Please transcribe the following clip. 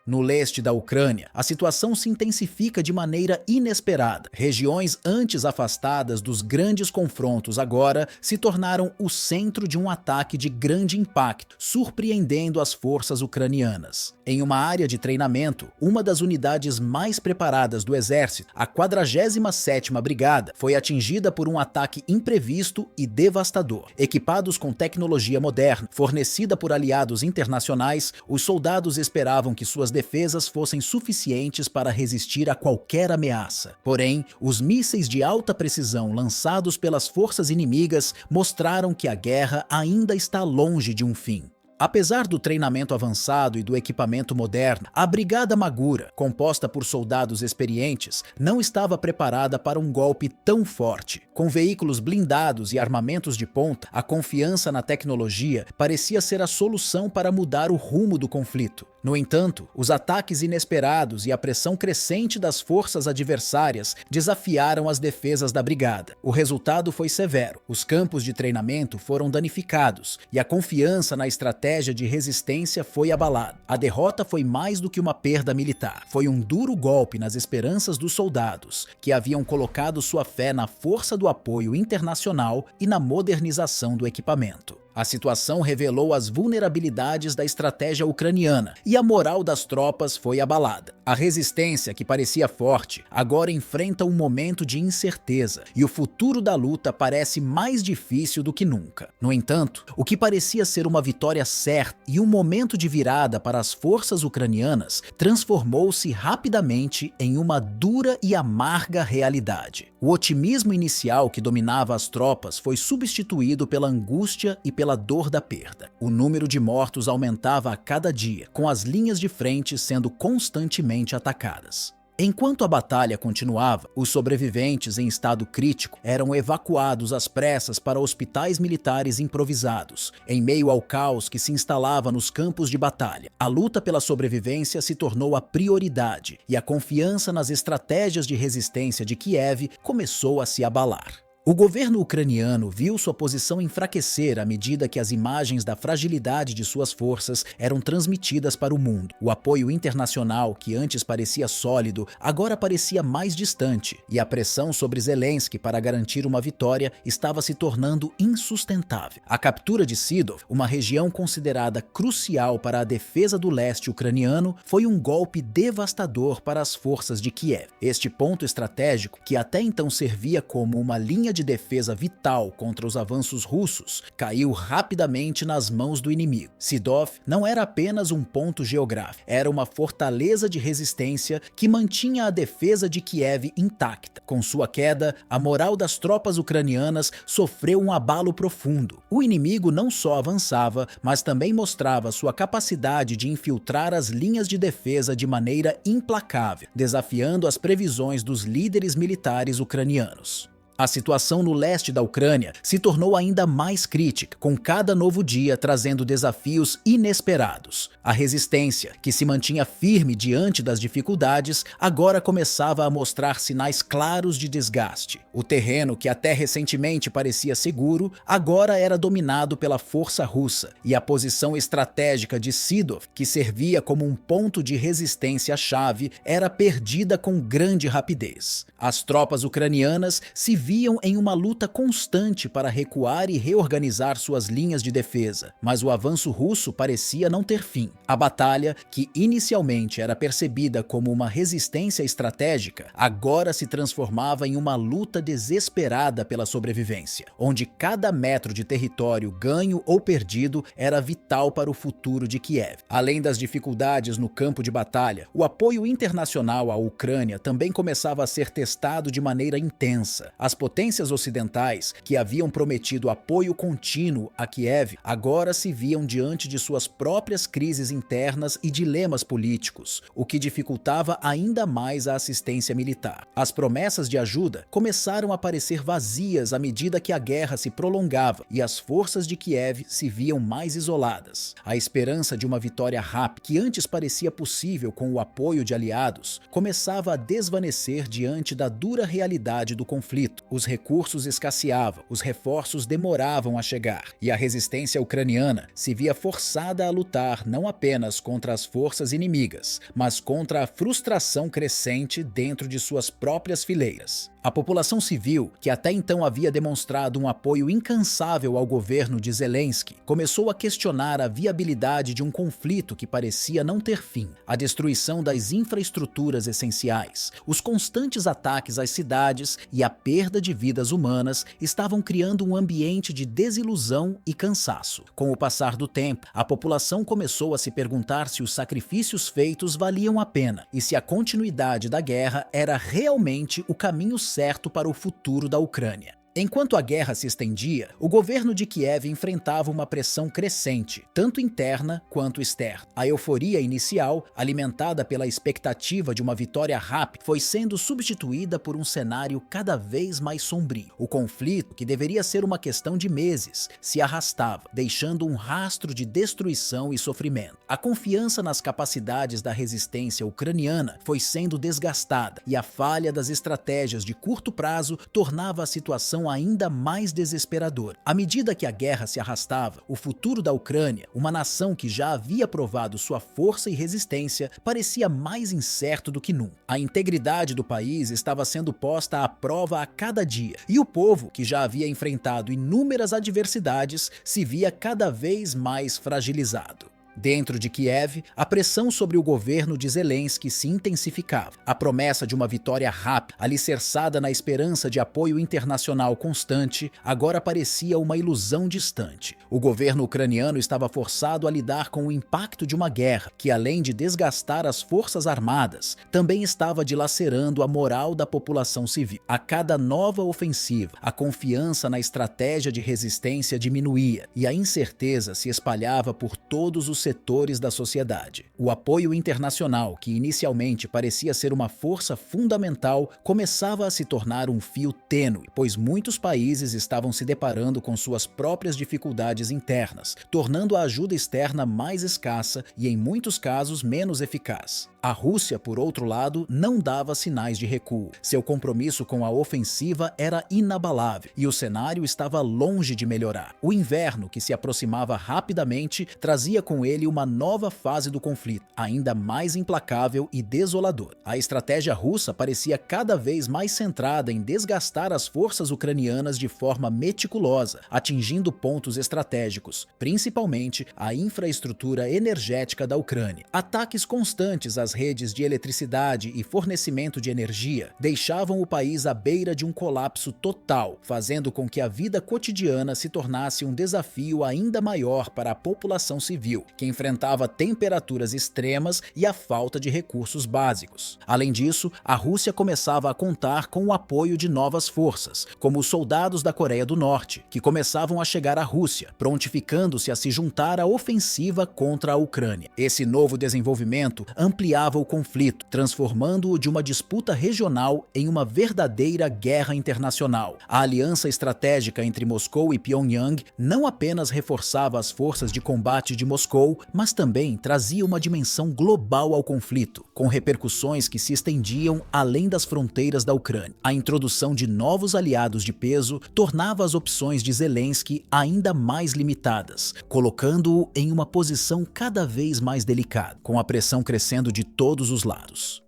No leste da Ucrânia, a situação se intensifica de maneira inesperada. Regiões antes afastadas dos grandes confrontos agora se tornaram o centro de um ataque de grande impacto, surpreendendo as forças ucranianas. Em uma área de treinamento, uma das unidades mais preparadas do exército, a 47ª Brigada, foi atingida por um ataque imprevisto e devastador. Equipados com tecnologia moderna, fornecida por aliados internacionais, os soldados esperavam que suas defesas fossem suficientes para resistir a qualquer ameaça. Porém, os mísseis de alta precisão lançados pelas forças inimigas mostraram que a guerra ainda está longe de um fim. Apesar do treinamento avançado e do equipamento moderno, a Brigada Magura, composta por soldados experientes, não estava preparada para um golpe tão forte. Com veículos blindados e armamentos de ponta, a confiança na tecnologia parecia ser a solução para mudar o rumo do conflito. No entanto, os ataques inesperados e a pressão crescente das forças adversárias desafiaram as defesas da brigada. O resultado foi severo. Os campos de treinamento foram danificados e a confiança na estratégia de resistência foi abalada. A derrota foi mais do que uma perda militar. Foi um duro golpe nas esperanças dos soldados, que haviam colocado sua fé na força do apoio internacional e na modernização do equipamento. A situação revelou as vulnerabilidades da estratégia ucraniana e a moral das tropas foi abalada. A resistência, que parecia forte, agora enfrenta um momento de incerteza e o futuro da luta parece mais difícil do que nunca. No entanto, o que parecia ser uma vitória certa e um momento de virada para as forças ucranianas transformou-se rapidamente em uma dura e amarga realidade. O otimismo inicial que dominava as tropas foi substituído pela angústia e pela dor da perda. O número de mortos aumentava a cada dia, com as linhas de frente sendo constantemente atacadas. Enquanto a batalha continuava, os sobreviventes em estado crítico eram evacuados às pressas para hospitais militares improvisados, em meio ao caos que se instalava nos campos de batalha. A luta pela sobrevivência se tornou a prioridade e a confiança nas estratégias de resistência de Kiev começou a se abalar. O governo ucraniano viu sua posição enfraquecer à medida que as imagens da fragilidade de suas forças eram transmitidas para o mundo. O apoio internacional, que antes parecia sólido, agora parecia mais distante, e a pressão sobre Zelensky para garantir uma vitória estava se tornando insustentável. A captura de Sidov, uma região considerada crucial para a defesa do leste ucraniano, foi um golpe devastador para as forças de Kiev. Este ponto estratégico, que até então servia como uma linha de defesa vital contra os avanços russos, caiu rapidamente nas mãos do inimigo. Sidov não era apenas um ponto geográfico, era uma fortaleza de resistência que mantinha a defesa de Kiev intacta. Com sua queda, a moral das tropas ucranianas sofreu um abalo profundo. O inimigo não só avançava, mas também mostrava sua capacidade de infiltrar as linhas de defesa de maneira implacável, desafiando as previsões dos líderes militares ucranianos. A situação no leste da Ucrânia se tornou ainda mais crítica, com cada novo dia trazendo desafios inesperados. A resistência, que se mantinha firme diante das dificuldades, agora começava a mostrar sinais claros de desgaste. O terreno, que até recentemente parecia seguro, agora era dominado pela força russa, e a posição estratégica de Sidov, que servia como um ponto de resistência-chave, era perdida com grande rapidez. As tropas ucranianas se viam em uma luta constante para recuar e reorganizar suas linhas de defesa, mas o avanço russo parecia não ter fim. A batalha, que inicialmente era percebida como uma resistência estratégica, agora se transformava em uma luta desesperada pela sobrevivência, onde cada metro de território ganho ou perdido era vital para o futuro de Kiev. Além das dificuldades no campo de batalha, o apoio internacional à Ucrânia também começava a ser testado de maneira intensa. As potências ocidentais, que haviam prometido apoio contínuo a Kiev, agora se viam diante de suas próprias crises internas e dilemas políticos, o que dificultava ainda mais a assistência militar. As promessas de ajuda começaram a parecer vazias à medida que a guerra se prolongava e as forças de Kiev se viam mais isoladas. A esperança de uma vitória rápida, que antes parecia possível com o apoio de aliados, começava a desvanecer diante da dura realidade do conflito. Os recursos escasseavam, os reforços demoravam a chegar, e a resistência ucraniana se via forçada a lutar não apenas contra as forças inimigas, mas contra a frustração crescente dentro de suas próprias fileiras. A população civil, que até então havia demonstrado um apoio incansável ao governo de Zelensky, começou a questionar a viabilidade de um conflito que parecia não ter fim. A destruição das infraestruturas essenciais, os constantes ataques às cidades e a perda de vidas humanas estavam criando um ambiente de desilusão e cansaço. Com o passar do tempo, a população começou a se perguntar se os sacrifícios feitos valiam a pena e se a continuidade da guerra era realmente o caminho certo para o futuro da Ucrânia. Enquanto a guerra se estendia, o governo de Kiev enfrentava uma pressão crescente, tanto interna quanto externa. A euforia inicial, alimentada pela expectativa de uma vitória rápida, foi sendo substituída por um cenário cada vez mais sombrio. O conflito, que deveria ser uma questão de meses, se arrastava, deixando um rastro de destruição e sofrimento. A confiança nas capacidades da resistência ucraniana foi sendo desgastada, e a falha das estratégias de curto prazo tornava a situação ainda mais desesperador. À medida que a guerra se arrastava, o futuro da Ucrânia, uma nação que já havia provado sua força e resistência, parecia mais incerto do que nunca. A integridade do país estava sendo posta à prova a cada dia, e o povo, que já havia enfrentado inúmeras adversidades, se via cada vez mais fragilizado. Dentro de Kiev, a pressão sobre o governo de Zelensky se intensificava. A promessa de uma vitória rápida, alicerçada na esperança de apoio internacional constante, agora parecia uma ilusão distante. O governo ucraniano estava forçado a lidar com o impacto de uma guerra que, além de desgastar as forças armadas, também estava dilacerando a moral da população civil. A cada nova ofensiva, a confiança na estratégia de resistência diminuía e a incerteza se espalhava por todos os setores da sociedade. O apoio internacional, que inicialmente parecia ser uma força fundamental, começava a se tornar um fio tênue, pois muitos países estavam se deparando com suas próprias dificuldades internas, tornando a ajuda externa mais escassa e, em muitos casos, menos eficaz. A Rússia, por outro lado, não dava sinais de recuo. Seu compromisso com a ofensiva era inabalável e o cenário estava longe de melhorar. O inverno, que se aproximava rapidamente, trazia com ele uma nova fase do conflito, ainda mais implacável e desoladora. A estratégia russa parecia cada vez mais centrada em desgastar as forças ucranianas de forma meticulosa, atingindo pontos estratégicos, principalmente a infraestrutura energética da Ucrânia. Ataques constantes às redes de eletricidade e fornecimento de energia deixavam o país à beira de um colapso total, fazendo com que a vida cotidiana se tornasse um desafio ainda maior para a população civil, que enfrentava temperaturas extremas e a falta de recursos básicos. Além disso, a Rússia começava a contar com o apoio de novas forças, como os soldados da Coreia do Norte, que começavam a chegar à Rússia, prontificando-se a se juntar à ofensiva contra a Ucrânia. Esse novo desenvolvimento ampliava o conflito, transformando-o de uma disputa regional em uma verdadeira guerra internacional. A aliança estratégica entre Moscou e Pyongyang não apenas reforçava as forças de combate de Moscou, mas também trazia uma dimensão global ao conflito, com repercussões que se estendiam além das fronteiras da Ucrânia. A introdução de novos aliados de peso tornava as opções de Zelensky ainda mais limitadas, colocando-o em uma posição cada vez mais delicada, com a pressão crescendo de todos os lados.